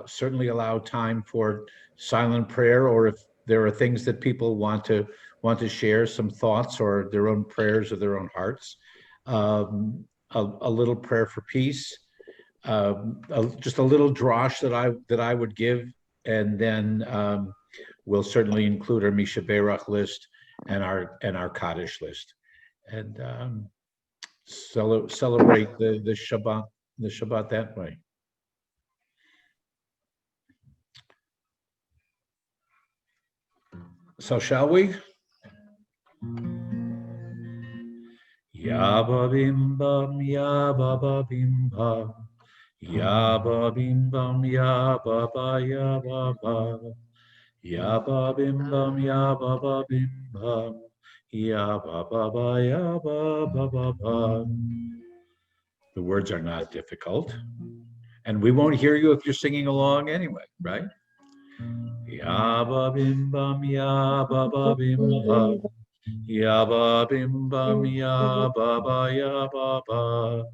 certainly allow time for silent prayer, or if there are things that people want to share some thoughts or their own prayers of their own hearts. A little prayer for peace, just a little drosh that I would give, and then we'll certainly include our Misha Berach list and our Kaddish list, and celebrate the Shabbat that way. So shall we? Yaba bim bam, yaba bim bam, yaba bim bam, yaba ba, yaba ba, yaba bim bam, yaba bim bam, yaba ba ba, yaba ba ba ba. The words are not difficult, and we won't hear you if you're singing along anyway, right? Yaba bim bam, yaba ba bim bam. Ya ba bim bam ya ba ba ya ba ba.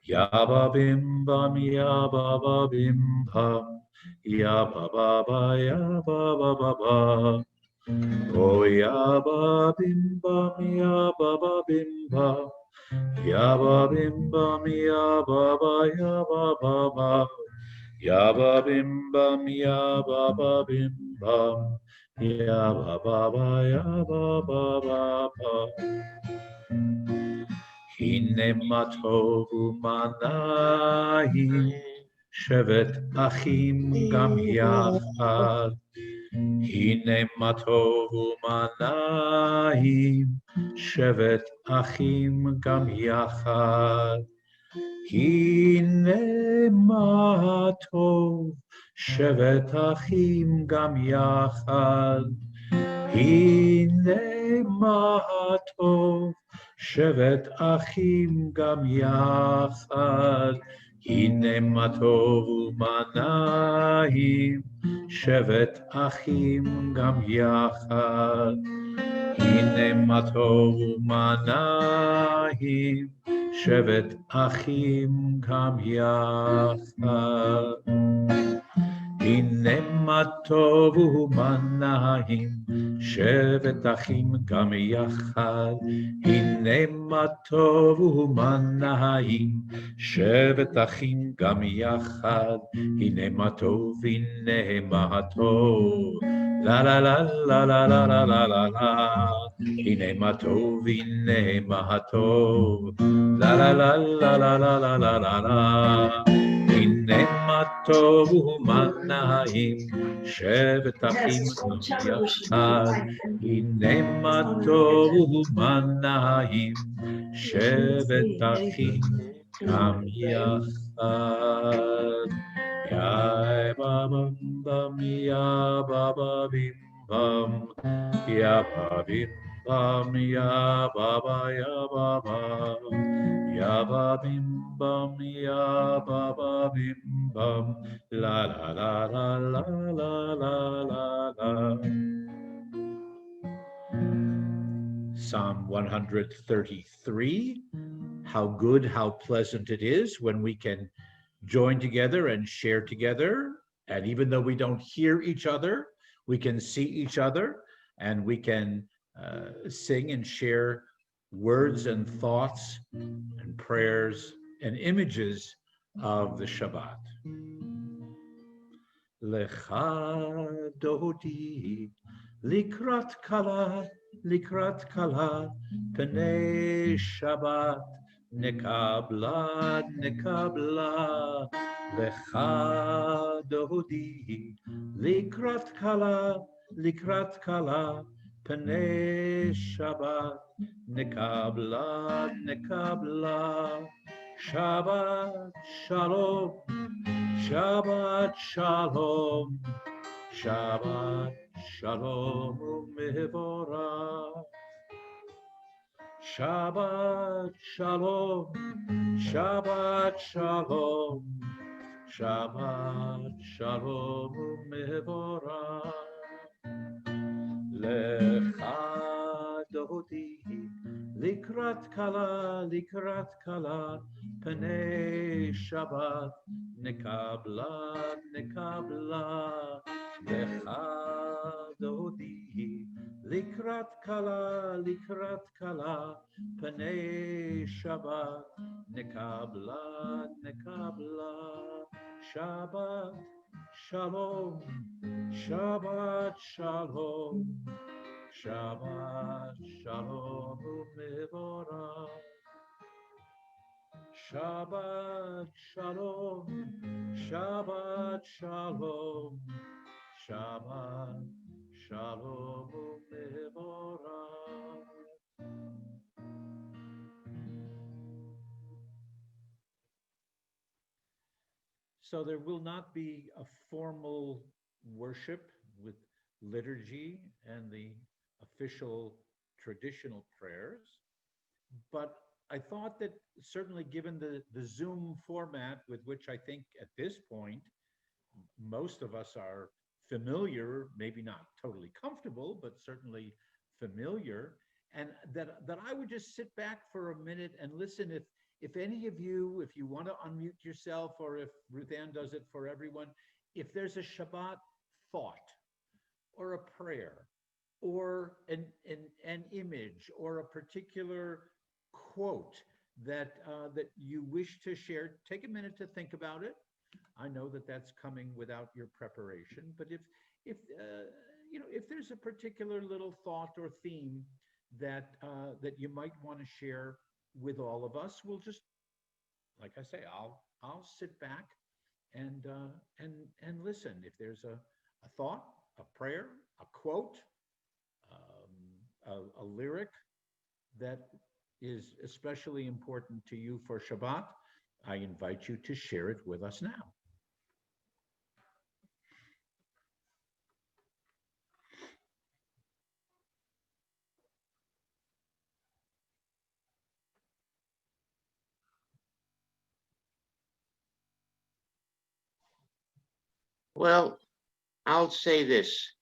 Ya ba bim bam ya ba ba bim bam. Ya ba ba ba ya ba ba ba ba. Oh ya ba bim bam ya ba ba bim bam. Ya ba bim bam ya ba ba ya ba ba ba. Ya ba bim bam ya ba ba bim bam. Ya ba ba ba ya ba ba ba ba. הנה מה טוב ומה נעים, שבת אחים גם יחד. הנה מה טוב ומה נעים, שבת אחים גם יחד. הנה מה טוב, שבת אחים גם יחד. הנה מה טוב, שבת אחים גם יחד. הנה מה טוב ומה נעים, שבת אחים גם יחד. הנה מה טוב ומה נעים, שבת אחים גם יחד. הנה מה טוב ומה נעים, שבת אחים גם יחד. הנה מה טוב ומה נעים, שבת אחים גם יחד. הנה מה טוב, הנה מה טוב. לה לה לה לה לה לה לה לה לה לה. הנה מה טוב, הנה מה טוב. לה לה לה לה לה לה לה לה לה לה. הנה מה טוב ומה נעים, שבת אחים גם יחד. הנה מה טוב ומה נעים, שבת אחים גם יחד. יא בבם בם יא בבבים בם יא בבים bam ya baba ya baba ya ba bim bam ya baba bim bam la la la la la la la la la. Psalm 133. How good, how pleasant it is when we can join together and share together. And even though we don't hear each other, we can see each other, and we can sing and share words and thoughts and prayers and images of the Shabbat. Lecha dodi likrat kala penei Shabbat nekabla lecha dodi likrat kala penei Shabbat nekabla Shabbat shalom. Shabbat shalom, Shabbat shalom u'mevorach. Shabbat shalom, Shabbat shalom, Shabbat shalom u'mevorach. Lecha dodi likrat kala penei Shabbat Nekabla, nekabla, lecha dodi, likrat kala, panei Shabbat, nekabla, nekabla, Shabbat, shalom, Shabbat, shalom, Shabbat, shalom, u'mevorach. Shabbat Shalom, Shabbat Shalom, Shabbat Shalom u'mevorach. So there will not be a formal worship with liturgy and the official traditional prayers, but I thought that certainly given the Zoom format with which I think at this point most of us are familiar, maybe not totally comfortable, but certainly familiar, and that I would just sit back for a minute and listen if any of you, if you want to unmute yourself, or if Ruth Ann does it for everyone, if there's a Shabbat thought or a prayer or an image or a particular quote that that you wish to share, take a minute to think about it. I know that that's coming without your preparation, but if you know, if there's a particular little thought or theme that that you might want to share with all of us, we'll just, like I say, I'll sit back and listen. If there's a thought, a prayer, a quote, a lyric that is especially important to you for Shabbat, I invite you to share it with us now. Well, I'll say this.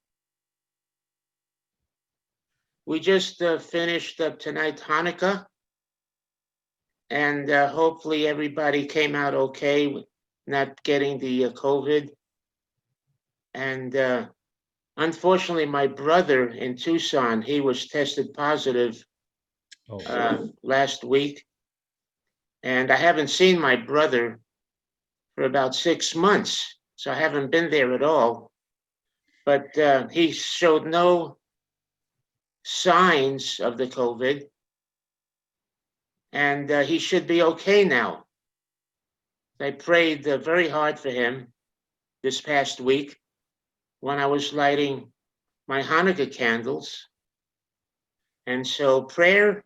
We just finished up tonight Hanukkah, and hopefully everybody came out okay, not getting the COVID. And unfortunately, my brother in Tucson, he was tested positive last week, and I haven't seen my brother for about 6 months, so I haven't been there at all. But he showed no signs of the COVID, and he should be okay now. I prayed very hard for him this past week when I was lighting my Hanukkah candles. And so prayer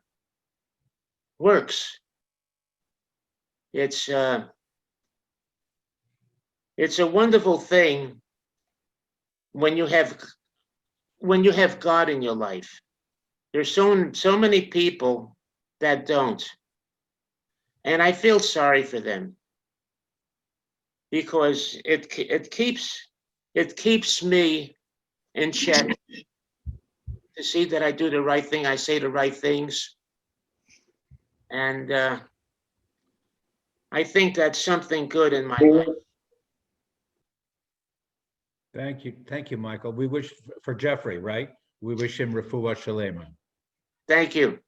works. It's a wonderful thing when you have God in your life. There's so many people that don't, and I feel sorry for them because it keeps me in check to see that I do the right thing, I say the right things, and I think that's something good in my life. Thank you, Michael. We wish for Jeffrey, right? We wish him refuah shalema. Thank you.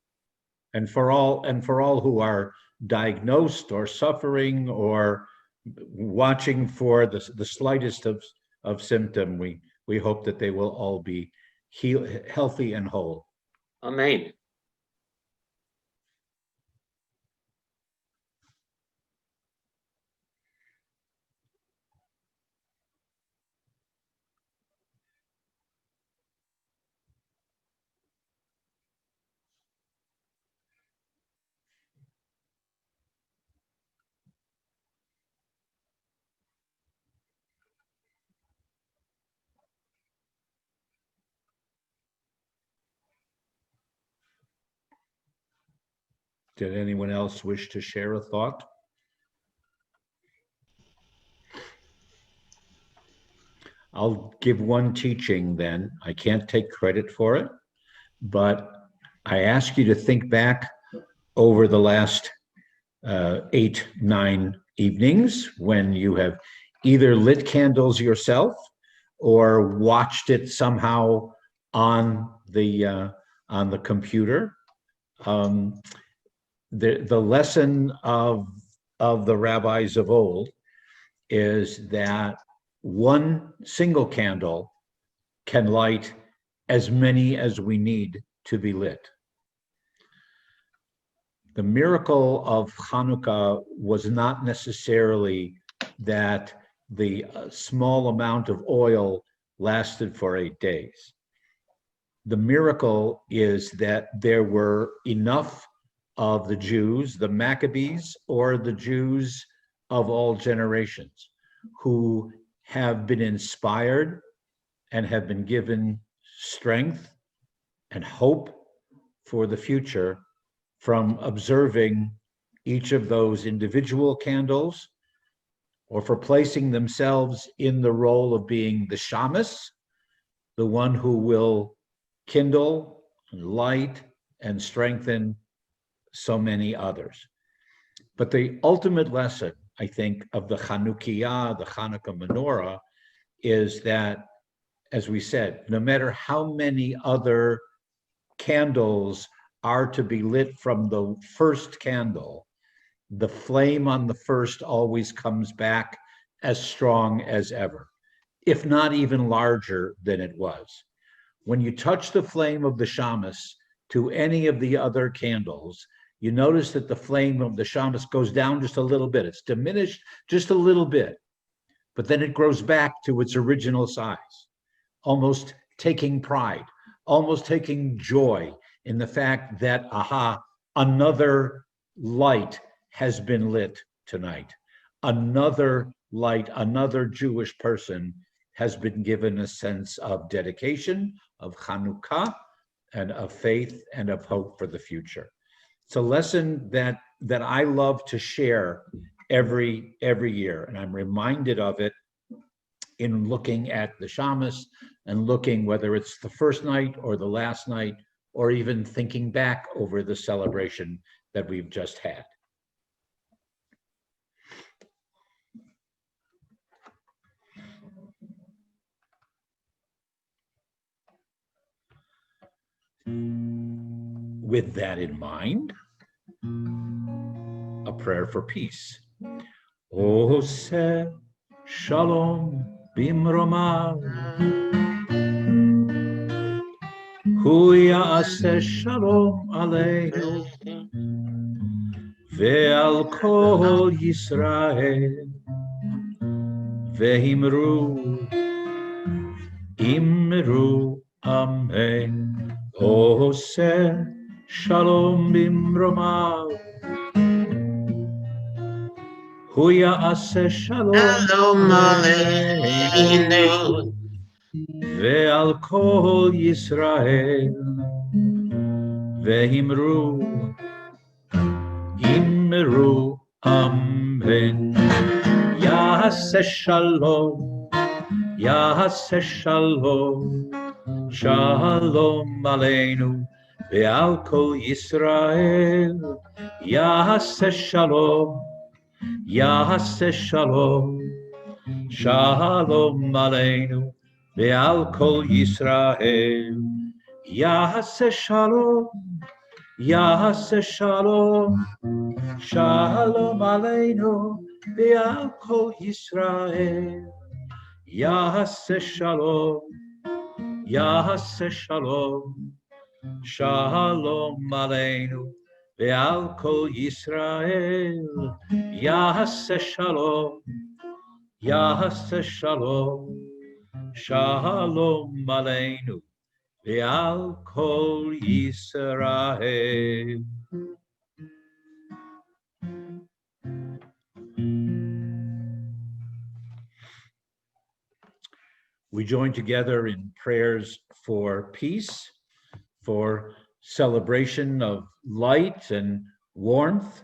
And for all who are diagnosed or suffering or watching for the slightest of symptom, we hope that they will all be healthy and whole. Amen. Did anyone else wish to share a thought? I'll give one teaching then. I can't take credit for it, but I ask you to think back over the last 8, 9 evenings when you have either lit candles yourself or watched it somehow on the computer. The lesson of the rabbis of old is that one single candle can light as many as we need to be lit. The miracle of Hanukkah was not necessarily that the small amount of oil lasted for 8 days. The miracle is that there were enough of the Jews, the Maccabees, or the Jews of all generations, who have been inspired and have been given strength and hope for the future from observing each of those individual candles, or for placing themselves in the role of being the shamus, the one who will kindle, light, and strengthen so many others. But the ultimate lesson, I think, of the Chanukiah, the Hanukkah menorah, is that, as we said, no matter how many other candles are to be lit from the first candle, the flame on the first always comes back as strong as ever, if not even larger than it was. When you touch the flame of the shamus to any of the other candles, you notice that the flame of the shamus goes down just a little bit. It's diminished just a little bit, but then it grows back to its original size, almost taking pride, almost taking joy in the fact that, aha, another light has been lit tonight. Another light, another Jewish person has been given a sense of dedication, of Hanukkah, and of faith and of hope for the future. It's a lesson that I love to share every year, and I'm reminded of it in looking at the shamus and looking whether it's the first night or the last night, or even thinking back over the celebration that we've just had. With that in mind, a prayer for peace. Oseh shalom bimromav, hu ya'aseh shalom aleinu, ve'al kol Yisrael, ve'imru, imru, amen. Oseh shalom bimromav, hu ya'aseh shalom aleinu, ve'al kol Yisrael, ve'imru, imru, amen. Ya'aseh shalom, ya'aseh shalom, shalom aleinu, ve'al kol Yisrael, ya'aseh shalom, ya'aseh shalom, shalom aleinu, ve'al kol Yisrael, ya'aseh shalom, ya'aseh shalom, shalom aleinu, ve'al kol Yisrael, ya'aseh shalom, ya'aseh shalom, shalom aleinu, ve'al kol Yisrael, ya'aseh shalom, ya'aseh shalom, shalom aleinu, ve'al kol Yisrael. We join together in prayers for peace, for celebration of light and warmth,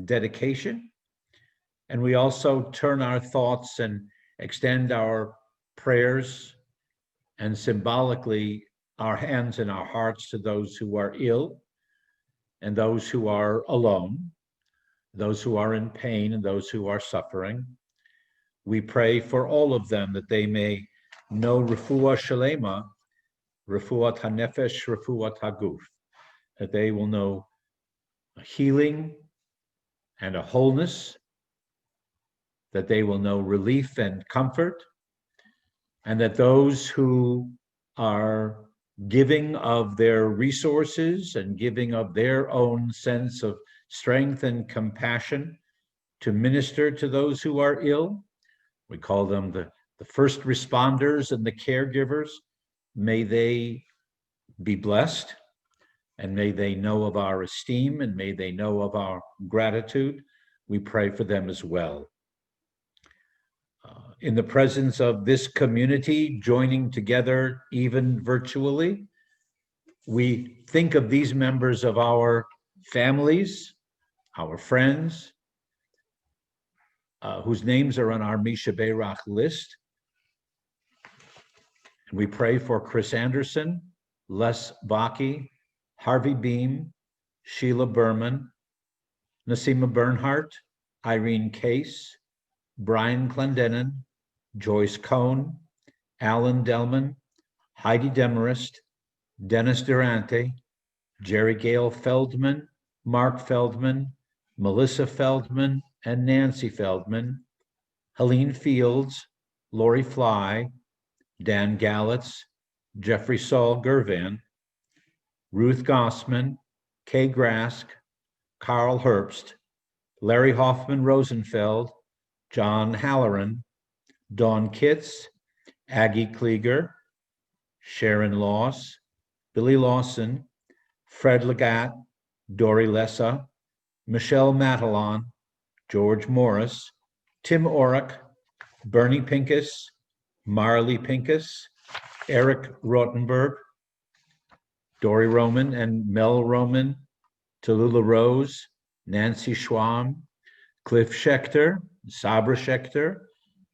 dedication. And we also turn our thoughts and extend our prayers and symbolically our hands and our hearts to those who are ill and those who are alone, those who are in pain and those who are suffering. We pray for all of them that they may know refuah shalema, refuat hanefesh, refuat haguf, that they will know a healing and a wholeness, that they will know relief and comfort, and that those who are giving of their resources and giving of their own sense of strength and compassion to minister to those who are ill, we call them the first responders and the caregivers, may they be blessed, and may they know of our esteem, and may they know of our gratitude. We pray for them as well. In the presence of this community joining together, even virtually, we think of these members of our families, our friends, whose names are on our Misha Beirach list. And we pray for Chris Anderson, Les Bakke, Harvey Beam, Sheila Berman, Nassima Bernhardt, Irene Case, Brian Clendenin, Joyce Cohn, Alan Delman, Heidi Demarest, Dennis Durante, Jerry Gale Feldman, Mark Feldman, Melissa Feldman, and Nancy Feldman, Helene Fields, Lori Fly, Dan Gallitz, Jeffrey Saul Gervan, Ruth Gossman, Kay Grask, Carl Herbst, Larry Hoffman Rosenfeld, John Halloran, Dawn Kitts, Aggie Klieger, Sharon Loss, Billy Lawson, Fred Legat, Dory Lessa, Michelle Matalon, George Morris, Tim Orrick, Bernie Pincus, Marley Pincus, Eric Rottenberg, Dory Roman and Mel Roman, Tallulah Rose, Nancy Schwam, Cliff Schechter, Sabra Schechter,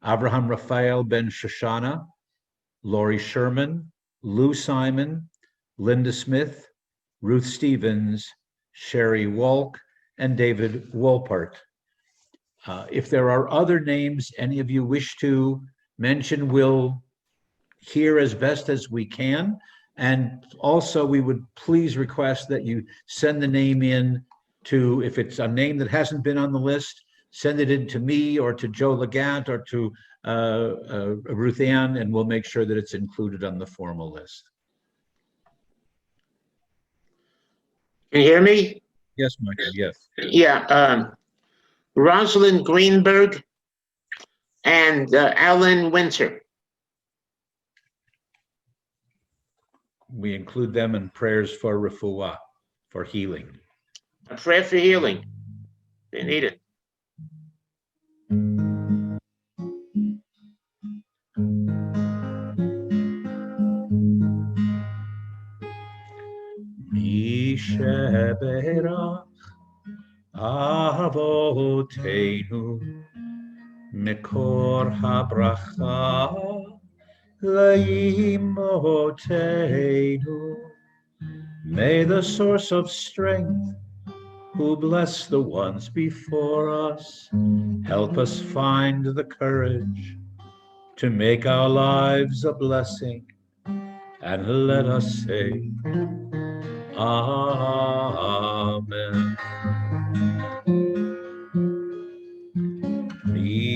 Abraham Raphael Ben Shoshana, Lori Sherman, Lou Simon, Linda Smith, Ruth Stevens, Sherry Walk, and David Wolpert. If there are other names any of you wish to mention, we'll hear as best as we can. And also, we would please request that you send the name in to, if it's a name that hasn't been on the list, send it in to me or to Joe Legat or to Ruth Ann, and we'll make sure that it's included on the formal list. Can you hear me? Yes, Michael, yes. Yeah, Rosalind Greenberg and Alan Winter. We include them in prayers for refuah, for healing. A prayer for healing. They need it. Misheberach Avotenu Mikor habracha Laimotenu. May the source of strength, who bless the ones before us, help us find the courage to make our lives a blessing, and let us say, Amen.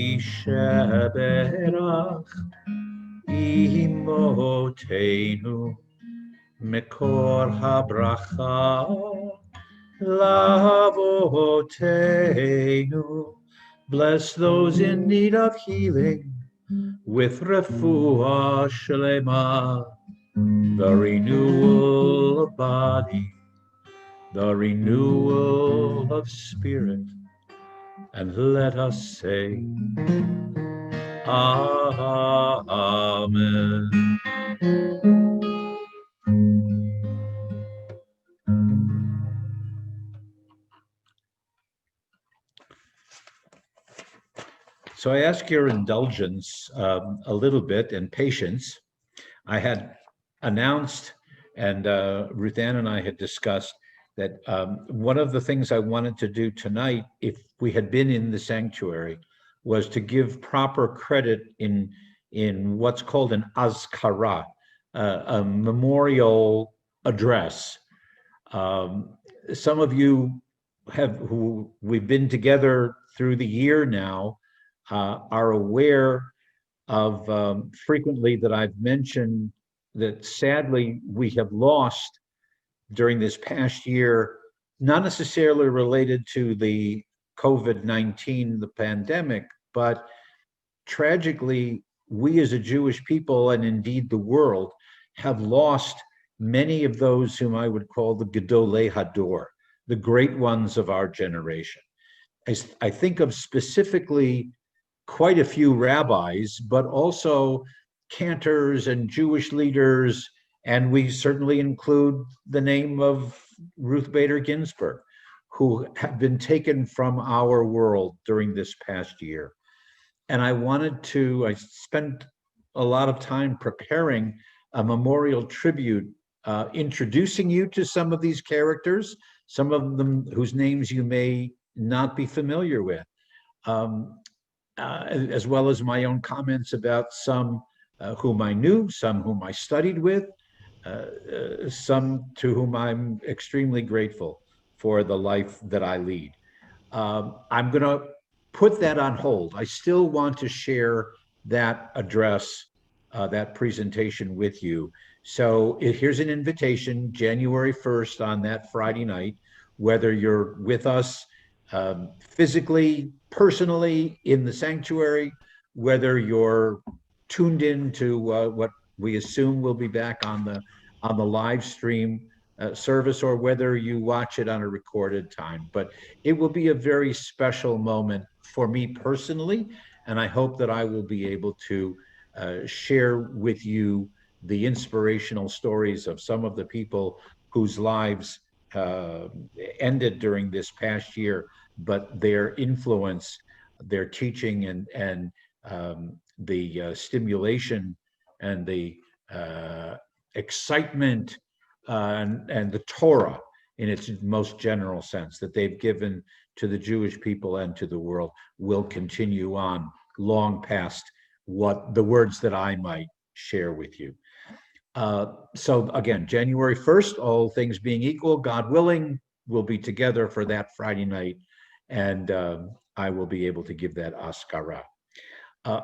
Misheberach Imotenu Mikor habracha Lavotenu. Bless those in need of healing with refuah shlema, the renewal of body, the renewal of spirit, and let us say, Amen. So I ask your indulgence a little bit and patience. I had announced, and Ruth Ann and I had discussed, that one of the things I wanted to do tonight, if we had been in the sanctuary, was to give proper credit in what's called an azkara, a memorial address. Some of you who we've been together through the year now are aware of frequently that I've mentioned that sadly we have lost during this past year, not necessarily related to the COVID-19, the pandemic, but tragically, we as a Jewish people, and indeed the world, have lost many of those whom I would call the Gedolei Hador, the great ones of our generation. I think of specifically quite a few rabbis, but also cantors and Jewish leaders, and we certainly include the name of Ruth Bader Ginsburg, who have been taken from our world during this past year. And I spent a lot of time preparing a memorial tribute, introducing you to some of these characters, some of them whose names you may not be familiar with, as well as my own comments about some whom I knew, some whom I studied with, some to whom I'm extremely grateful for the life that I lead. I'm going to put that on hold. I still want to share that address, that presentation with you. So here's an invitation, January 1st on that Friday night, whether you're with us physically, personally in the sanctuary, whether you're tuned in to what we assume will be back on the live stream service, or whether you watch it on a recorded time. But it will be a very special moment for me personally, and I hope that I will be able to share with you the inspirational stories of some of the people whose lives ended during this past year, but their influence, their teaching, and the stimulation and the excitement and the Torah in its most general sense that they've given to the Jewish people and to the world will continue on long past what the words that I might share with you. So again, January 1st, all things being equal, God willing, we'll be together for that Friday night, and I will be able to give that Askara.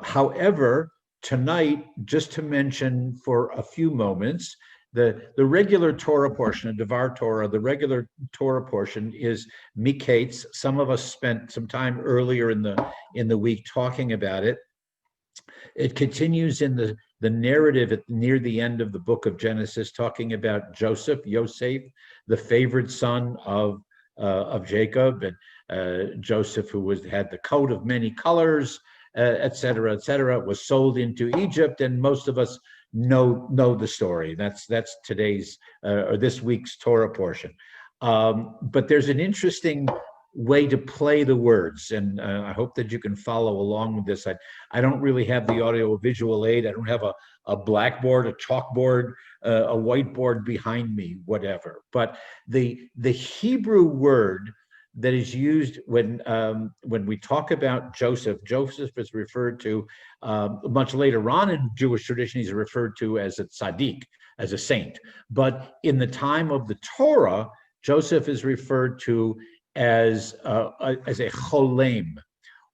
However, tonight, just to mention for a few moments, the regular Torah portion, the Devar Torah, the regular Torah portion is Miketz. Some of us spent some time earlier in the week talking about it. It continues in the narrative near the end of the book of Genesis, talking about Joseph, Yosef, the favorite son of Jacob, and Joseph, who had the coat of many colors, et cetera, was sold into Egypt, and most of us know the story. That's today's or this week's Torah portion. But there's an interesting way to play the words, and I hope that you can follow along with this. I don't really have the audio visual aid. I don't have a blackboard, a chalkboard, a whiteboard behind me, whatever. But the Hebrew word that is used when we talk about Joseph is referred to much later on in Jewish tradition. He's referred to as a tzaddik, as a saint. But in the time of the Torah, Joseph is referred to as a cholem,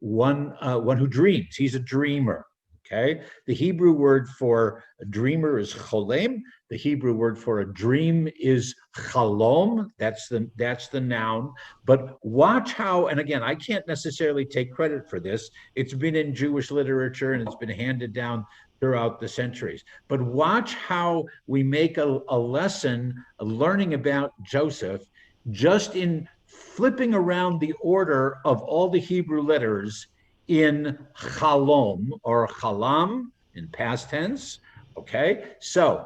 one who dreams. He's a dreamer. Okay, the Hebrew word for a dreamer is cholem. The Hebrew word for a dream is chalom. That's the noun. But watch how, and again, I can't necessarily take credit for this. It's been in Jewish literature and it's been handed down throughout the centuries. But watch how we make a lesson, learning about Joseph, just in flipping around the order of all the Hebrew letters in chalom or chalam in past tense. Okay, so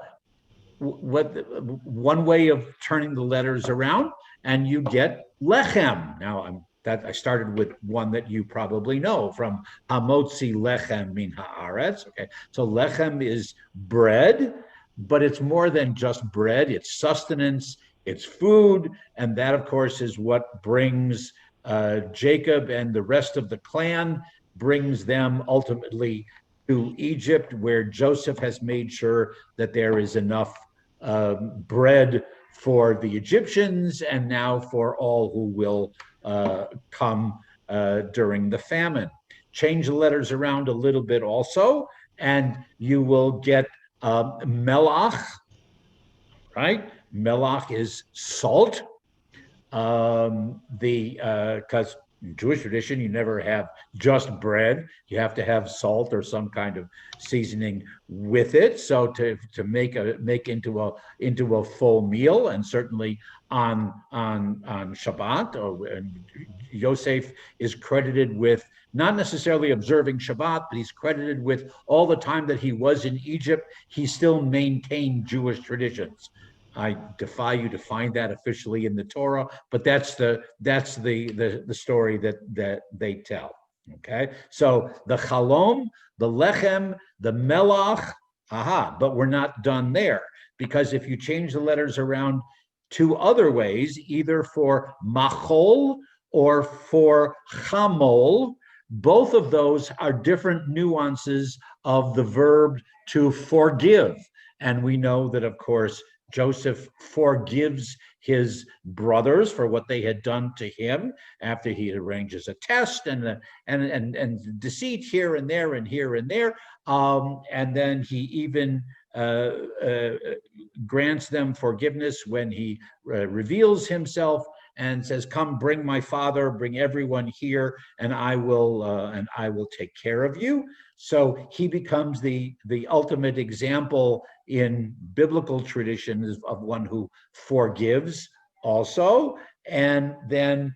one way of turning the letters around, and you get lechem. Now I started with one that you probably know from Hamotzi lechem min haaretz. Okay, so lechem is bread, but it's more than just bread. It's sustenance. it's food, and that, of course, is what brings Jacob and the rest of the clan, brings them ultimately to Egypt, where Joseph has made sure that there is enough bread for the Egyptians and now for all who will come during the famine. Change the letters around a little bit also, and you will get Melach, right? Melach is salt. Because in Jewish tradition, you never have just bread. You have to have salt or some kind of seasoning with it. So to make into a full meal, and certainly on Shabbat, Yosef is credited with not necessarily observing Shabbat, but he's credited with all the time that he was in Egypt, he still maintained Jewish traditions. I defy you to find that officially in the Torah, but that's the story that they tell. Okay, so the Chalom, the Lechem, the Melach, but we're not done there, because if you change the letters around two other ways, either for Machol or for Chamol, both of those are different nuances of the verb to forgive. And we know that, of course, Joseph forgives his brothers for what they had done to him after he arranges a test and deceit here and there and here and there. And then he even grants them forgiveness when he reveals himself and says, "Come, bring my father, bring everyone here, and I will take care of you." So he becomes the ultimate example in biblical traditions of one who forgives also. And then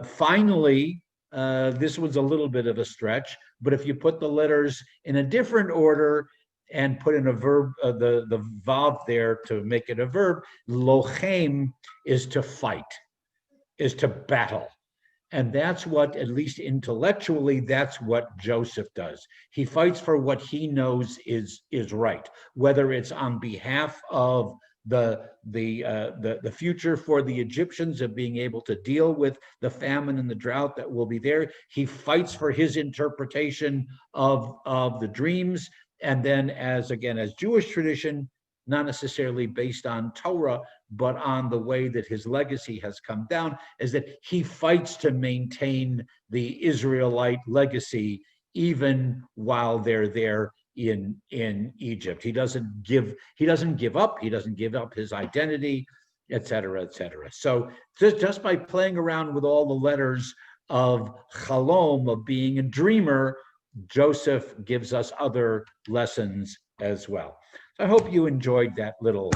finally, this was a little bit of a stretch, but if you put the letters in a different order and put in a verb, the vav there to make it a verb, lochem is to fight, is to battle. And that's what, at least intellectually, that's what Joseph does. He fights for what he knows is right, whether it's on behalf of the future for the Egyptians of being able to deal with the famine and the drought that will be there. He fights for his interpretation of the dreams. And then, as Jewish tradition, not necessarily based on Torah, but on the way that his legacy has come down, is that he fights to maintain the Israelite legacy even while they're there in Egypt. He doesn't give up. He doesn't give up his identity, et cetera, et cetera. So just by playing around with all the letters of Chalom, of being a dreamer, Joseph gives us other lessons as well. So I hope you enjoyed that little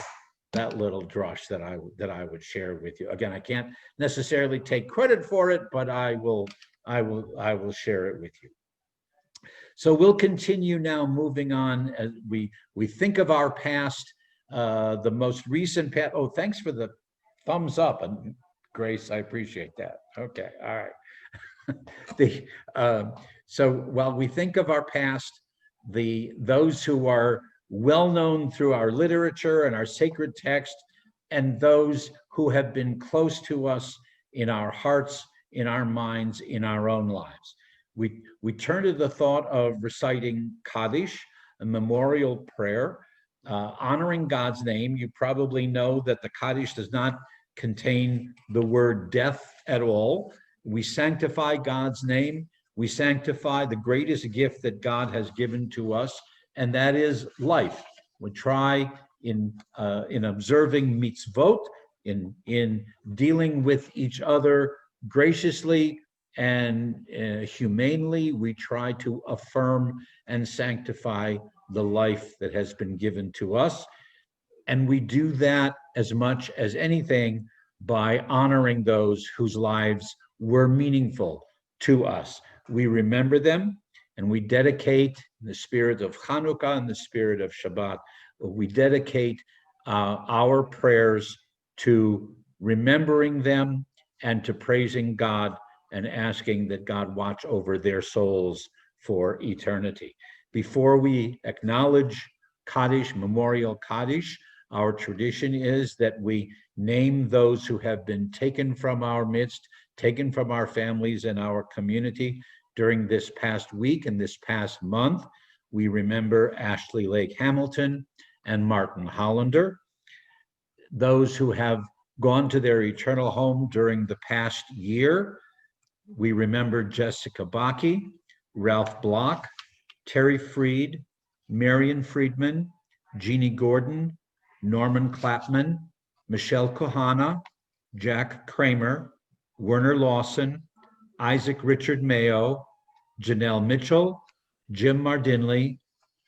drush that I would share with you. Again, I can't necessarily take credit for it, but I will share it with you. So we'll continue now, moving on as we think of our past, the most recent past. Oh, thanks for the thumbs up, and Grace, I appreciate that. Okay, all right. So while we think of our past, those who are well known through our literature and our sacred text, and those who have been close to us in our hearts, in our minds, in our own lives. We turn to the thought of reciting Kaddish, a memorial prayer, honoring God's name. You probably know that the Kaddish does not contain the word death at all. We sanctify God's name. We sanctify the greatest gift that God has given to us, and that is life. We try in observing mitzvot, in dealing with each other graciously and humanely. We try to affirm and sanctify the life that has been given to us. And we do that as much as anything by honoring those whose lives were meaningful to us. We remember them, and we dedicate, in the spirit of Hanukkah and the spirit of Shabbat, we dedicate our prayers to remembering them and to praising God and asking that God watch over their souls for eternity. Before we acknowledge Kaddish, memorial Kaddish, Our tradition is that we name those who have been taken from our midst, taken from our families and our community during this past week and this past month. We remember Ashley Lake Hamilton and Martin Hollander. Those who have gone to their eternal home during the past year, we remember Jessica Bakke, Ralph Block, Terry Freed, Marion Friedman, Jeannie Gordon, Norman Clapman, Michelle Kohana, Jack Kramer, Werner Lawson, Isaac Richard Mayo, Janelle Mitchell, Jim Mardinley,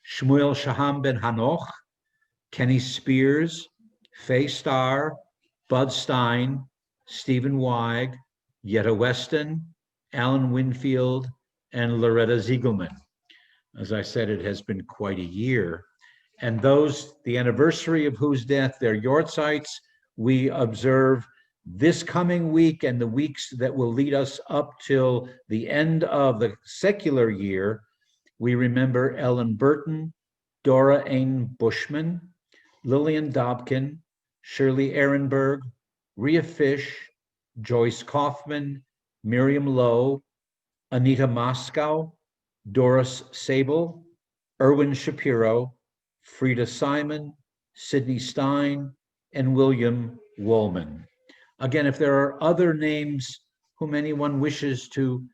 Shmuel Shaham Ben Hanoch, Kenny Spears, Faye Starr, Bud Stein, Stephen Weig, Yetta Weston, Alan Winfield, and Loretta Ziegelman. As I said, it has been quite a year. And those, the anniversary of whose death, their yortzites, we observe this coming week and the weeks that will lead us up till the end of the secular year. We remember Ellen Burton, Dora Ain Bushman, Lillian Dobkin, Shirley Ehrenberg, Rhea Fish, Joyce Kaufman, Miriam Lowe, Anita Moscow, Doris Sable, Erwin Shapiro, Frida Simon, Sidney Stein, and William Woolman. Again, if there are other names whom anyone wishes to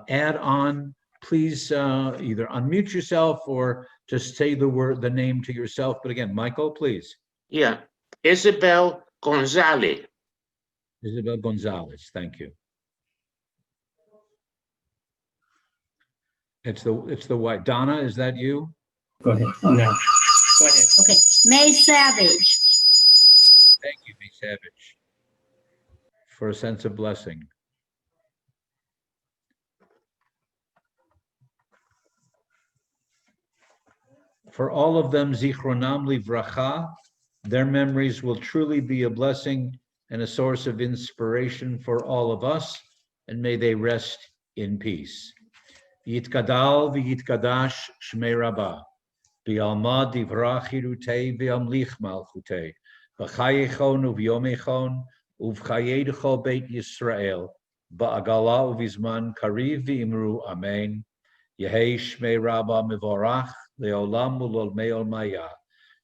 add on, please either unmute yourself or just say the name to yourself. But again, Michael, please. Yeah, Isabel Gonzalez. Isabel Gonzalez, thank you. It's the white. Donna, is that you? Go ahead. Oh, no. Go ahead. Okay, May Savage. Thank you, May Savage, for a sense of blessing. For all of them, Zichronam Livracha, their memories will truly be a blessing and a source of inspiration for all of us, and may they rest in peace. Yitkadal v'yitkadash shmei Rabbah, v'yalma divra chirutei v'yamlich malchutei, v'chayechon uv'yomechon, uv'chayedecho beit Yisrael, ba'agala uv'izman kariv v'imru amen. Yehei shmei Rabbah mivorach, le'olam ul'olmei olmaya.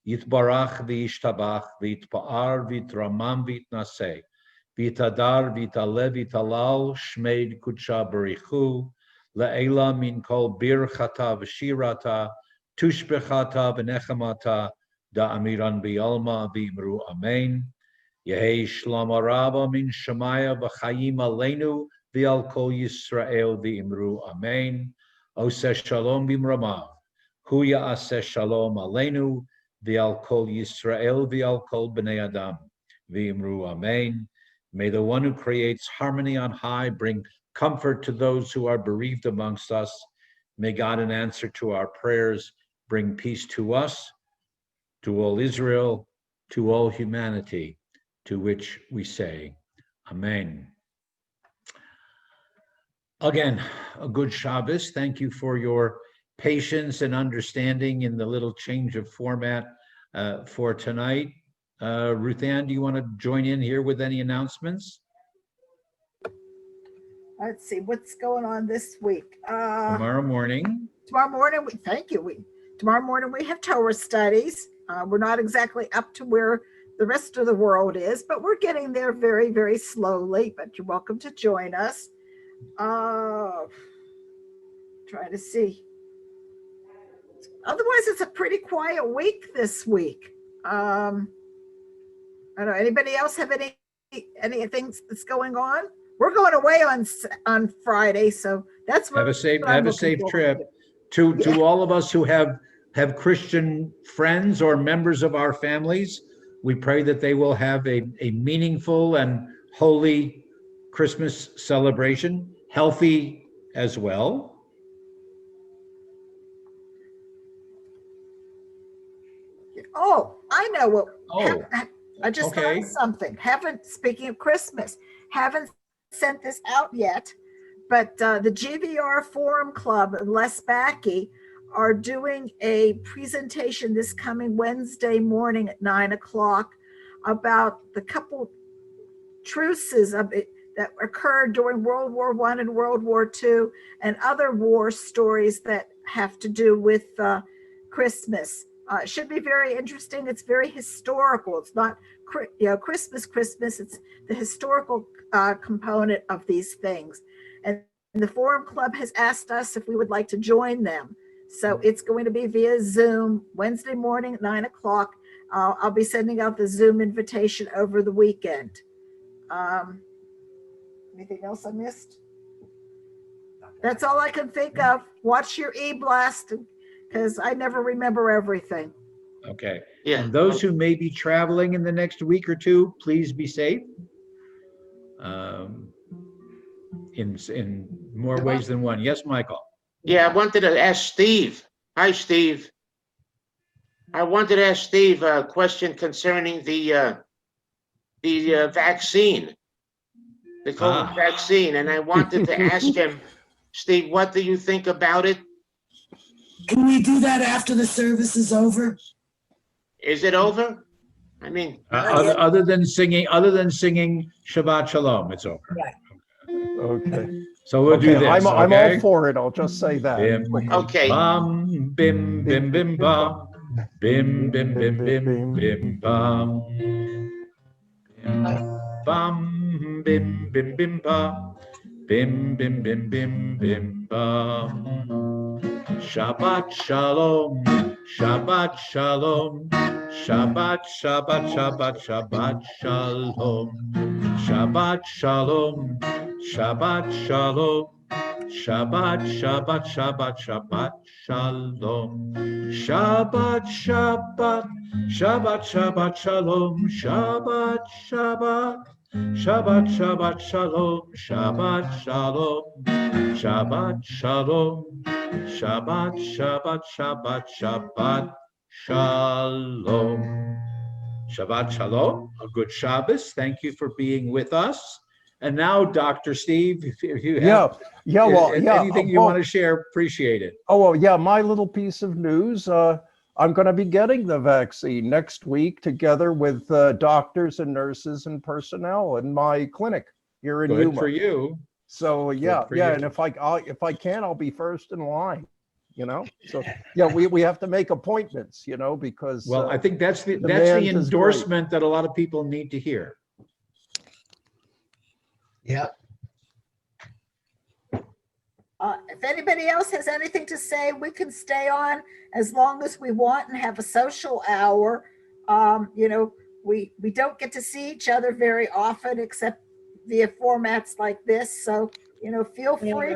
Yitbarach v'yishtabach, v'yitpa'ar v'yitramam v'yitnaseh, v'yitadar v'yitale v'yitalal shmei kudsha barichu, La'ela min kol birchata v'shirata, tushbechata v'nechamata, da'amiran b'yalma v'imru amen. Yehei shlama rabba min shemaya v'chayim aleinu v'al kol Yisrael v'imru amen. Oseh shalom b'mramav, hu ya'aseh shalom aleinu v'al kol Yisrael v'al kol b'nei adam v'imru amen. May the one who creates harmony on high bring comfort to those who are bereaved amongst us. May God, in answer to our prayers, bring peace to us, to all Israel, to all humanity, to which we say, Amen. Again, a good Shabbos. Thank you for your patience and understanding in the little change of format for tonight. Ruth Ann, do you want to join in here with any announcements? Let's see what's going on this week. Tomorrow morning. Tomorrow morning, thank you. Tomorrow morning we have Torah studies. We're not exactly up to where the rest of the world is, but we're getting there very, very slowly. But you're welcome to join us. Try to see. Otherwise, it's a pretty quiet week this week. I don't know. Anybody else have anything that's going on? We're going away on Friday, so that's have a safe trip. To all of us who have Christian friends or members of our families, we pray that they will have a meaningful and holy Christmas celebration, healthy as well. Oh, I know what. Oh, I just thought of something. Speaking of Christmas, haven't sent this out yet, but the GVR Forum Club and Les Bakke are doing a presentation this coming Wednesday morning at 9 o'clock about the couple truces that occurred during World War I and World War II and other war stories that have to do with Christmas. It should be very interesting. It's very historical. It's not Christmas, it's the historical component of these things. And the Forum Club has asked us if we would like to join them. So it's going to be via Zoom Wednesday morning at 9 o'clock. I'll be sending out the Zoom invitation over the weekend. Anything else I missed? That's all I can think of. Watch your e-blast because I never remember everything. Okay. Yeah. And those who may be traveling in the next week or two, please be safe. In more ways than one. Yes, Michael. Yeah, I wanted to ask Steve. Hi, Steve. I wanted to ask Steve a question concerning the vaccine, the COVID vaccine, and I wanted to ask him, Steve, what do you think about it? Can we do that after the service is over? Is it over? I mean, Other than singing Shabbat Shalom, it's over. Right. Okay. So we'll do this. I'm okay? all for it. I'll just say that. Bim, okay. bam, bim, bim, bim, bam. Bim, bim, bim, bim, bim, bam. Bim, bam, bim, bim, bim, bam. Bim, bim, bim, bim, bim, bam. Shabbat Shalom, Shabbat Shalom, Shabbat, Shabbat, Shabbat, Shabbat Shalom, Shabbat Shalom, Shabbat Shalom, Shabbat, Shabbat, Shabbat, Shabbat Shalom, Shabbat, Shabbat, Shabbat, Shabbat Shalom, Shabbat, Shabbat, Shabbat, Shabbat Shalom, Shabbat Shalom, Shabbat Shalom, Shabbat, Shabbat, Shabbat, Shabbat Shalom. Shabbat Shalom, a good Shabbos. Thank you for being with us. And now, Dr. Steve, if you have anything you want to share, appreciate it. Oh, well, yeah, my little piece of news. I'm going to be getting the vaccine next week together with doctors and nurses and personnel in my clinic here in Good Yuma. for you. So yeah, for yeah, you. and if I can, I'll be first in line. You know, so yeah, we have to make appointments. You know, because Well, I think that's the demand is endorsement that a lot of people need to hear. Yeah. If anybody else has anything to say, we can stay on as long as we want and have a social hour. You know, we don't get to see each other very often except via formats like this. So, you know, feel free.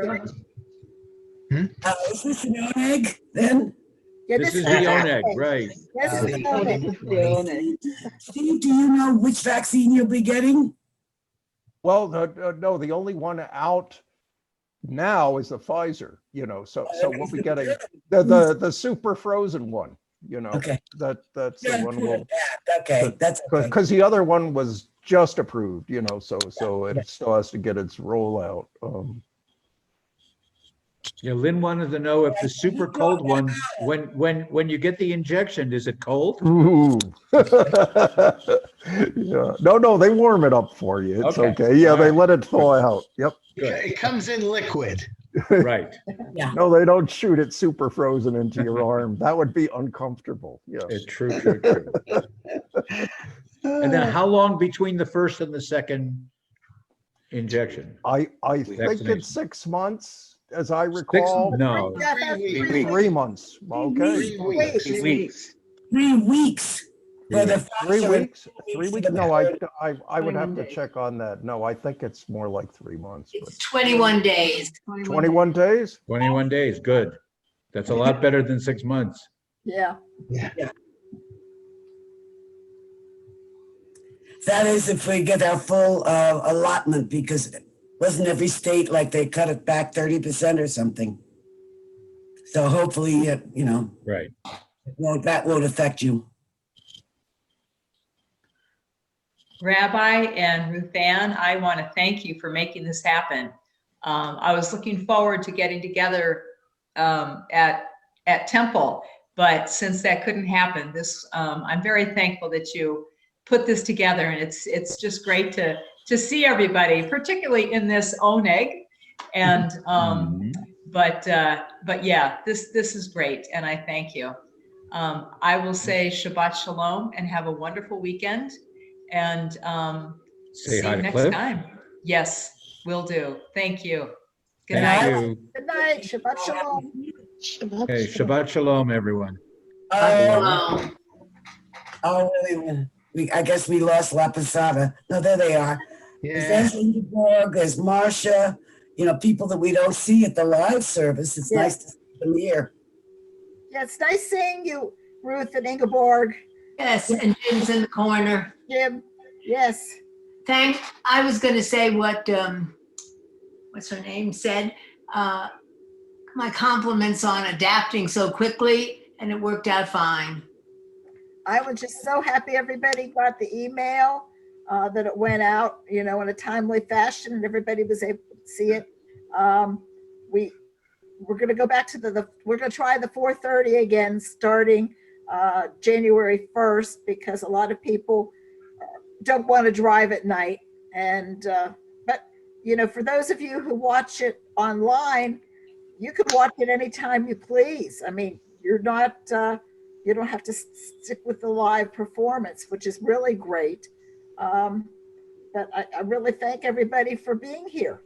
Is this an egg then? Yeah, This is the ONEG, right? This is the ONEG. Steve, do you know which vaccine you'll be getting? well, no, the only one out now is the Pfizer. You know, so we'll be getting the super frozen one. You know, Okay. that's the one we'll. Okay, that's okay. Because the other one was just approved, you know, so it still has to get its rollout. Yeah, Lynn wanted to know if the super cold one, when you get the injection, is it cold? Ooh. Yeah. No, they warm it up for you. It's Okay. okay. Yeah, All they right. let it thaw out. Yep. It comes in liquid. Right. No, they don't shoot it super frozen into your arm. That would be uncomfortable. Yeah. True. And then how long between the first and the second injection? I think Vaccination. it's 6 months, as I recall. No. 3 months. Okay. 3 weeks. 3 weeks. For the 3 Pfizer. weeks? 3 weeks? No, I would have to check on that. No, I think it's more like 3 months. But It's 21 days. 21 days? 21 days, good. That's a lot better than 6 months. Yeah. That is if we get our full allotment, because wasn't every state like they cut it back 30% or something? So hopefully, you know, Right. that won't affect you. Rabbi and Ruth Ann, I want to thank you for making this happen. I was looking forward to getting together at at Temple. But since that couldn't happen, I'm very thankful that you put this together, and it's just great to see everybody, particularly in this Oneg. And but yeah, this is great, and I thank you. I will say Shabbat Shalom and have a wonderful weekend, and Say see hi you to next Cliff. time. Yes, will do. Thank you. Good Thank night. you. Good night. Shabbat shalom. Okay, Shabbat Shalom, everyone. Oh, I guess we lost La Posada. No, there they are. Yeah. There's Ingeborg, there's Marcia, people that we don't see at the live service. It's Yeah. nice to see them here. Yeah, it's nice seeing you, Ruth and Ingeborg. Yes, and Jim's in the corner. Jim, yes. I was going to say what, what's her name said, my compliments on adapting so quickly, and it worked out fine. I was just so happy everybody got the email, that it went out, in a timely fashion, and everybody was able to see it. We're going to go back to we're going to try the 4:30 again, starting January 1st, because a lot of people don't want to drive at night. And, but, for those of you who watch it online, you can watch it anytime you please. I mean, you're not, you don't have to stick with the live performance, which is really great. But I really thank everybody for being here.